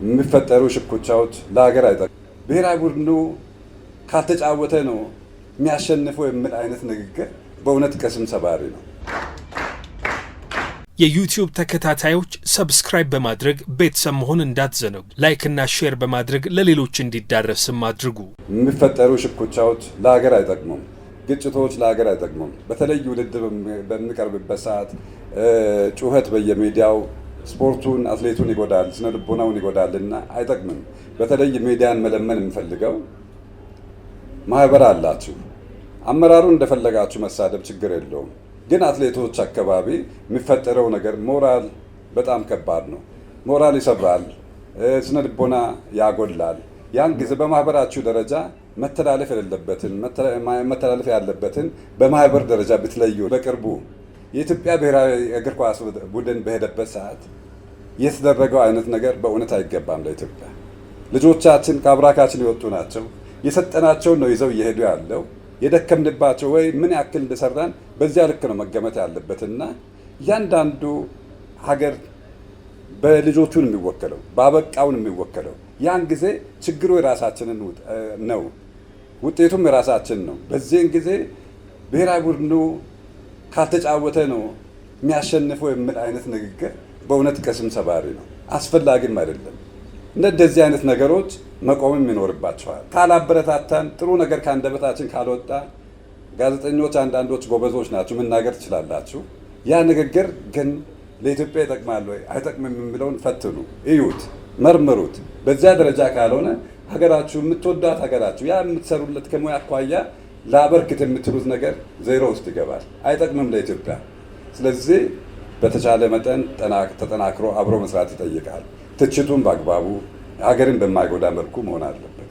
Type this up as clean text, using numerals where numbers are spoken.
የሚፈጠሩ ሽኩቻዎች ለሀገር አይጠቅም። ብሔራዊ ቡድኑ ካልተጫወተ ነው የሚያሸንፈው የሚል አይነት ንግግር በእውነት ቅስም ሰባሪ ነው። የዩቲዩብ ተከታታዮች ሰብስክራይብ በማድረግ ቤተሰብ መሆን እንዳትዘነጉ። ላይክ እና ሼር በማድረግ ለሌሎች እንዲዳረስም አድርጉ። የሚፈጠሩ ሽኩቻዎች ለሀገር አይጠቅሙም። ግጭቶች ለሀገር አይጠቅሙም። በተለይ ውድድር በሚቀርብበት ሰዓት ጩኸት በየሚዲያው ስፖርቱን፣ አትሌቱን ይጎዳል፣ ስነ ልቦናውን ይጎዳልና አይጠቅምም። በተለይ ሚዲያን መለመን የምፈልገው ማህበር አላችሁ፣ አመራሩን እንደፈለጋችሁ መሳደብ ችግር የለውም። ግን አትሌቶች አካባቢ የሚፈጠረው ነገር ሞራል በጣም ከባድ ነው። ሞራል ይሰብራል፣ ስነ ልቦና ያጎላል። ያን ጊዜ በማህበራችሁ ደረጃ መተላለፍ የሌለበትን መተላለፍ ያለበትን በማህበር ደረጃ ብትለዩ። በቅርቡ የኢትዮጵያ ብሔራዊ እግር ኳስ ቡድን በሄደበት ሰዓት የተደረገው አይነት ነገር በእውነት አይገባም ለኢትዮጵያ። ልጆቻችን ከአብራካችን የወጡ ናቸው። የሰጠናቸውን ነው ይዘው እየሄዱ ያለው። የደከምንባቸው ወይ ምን ያክል እንደሰራን በዚያ ልክ ነው መገመት ያለበትና እያንዳንዱ ሀገር በልጆቹን የሚወከለው ባበቃውን የሚወከለው ያን ጊዜ ችግሩ የራሳችንን ነው፣ ውጤቱም የራሳችን ነው። በዚህን ጊዜ ብሔራዊ ቡድኑ ካልተጫወተ ነው የሚያሸንፈው የሚል አይነት ንግግር በእውነት ቅስም ሰባሪ ነው፣ አስፈላጊም አይደለም። እንደዚህ አይነት ነገሮች መቆምም ይኖርባቸዋል። ካላበረታታን፣ ጥሩ ነገር ከአንደበታችን ካልወጣ፣ ጋዜጠኞች አንዳንዶች ጎበዞች ናችሁ፣ መናገር ትችላላችሁ። ያ ንግግር ግን ለኢትዮጵያ ይጠቅማል ወይ አይጠቅምም የሚለውን ፈትኑ፣ እዩት፣ መርምሩት። በዚያ ደረጃ ካልሆነ ሀገራችሁ የምትወዷት ሀገራችሁ ያ የምትሰሩለት ከሙያ አኳያ ላበርክት የምትሉት ነገር ዜሮ ውስጥ ይገባል፣ አይጠቅምም ለኢትዮጵያ። ስለዚህ በተቻለ መጠን ተጠናክሮ አብሮ መስራት ይጠይቃል። ትችቱን በአግባቡ ሀገርን በማይጎዳ መልኩ መሆን አለበት።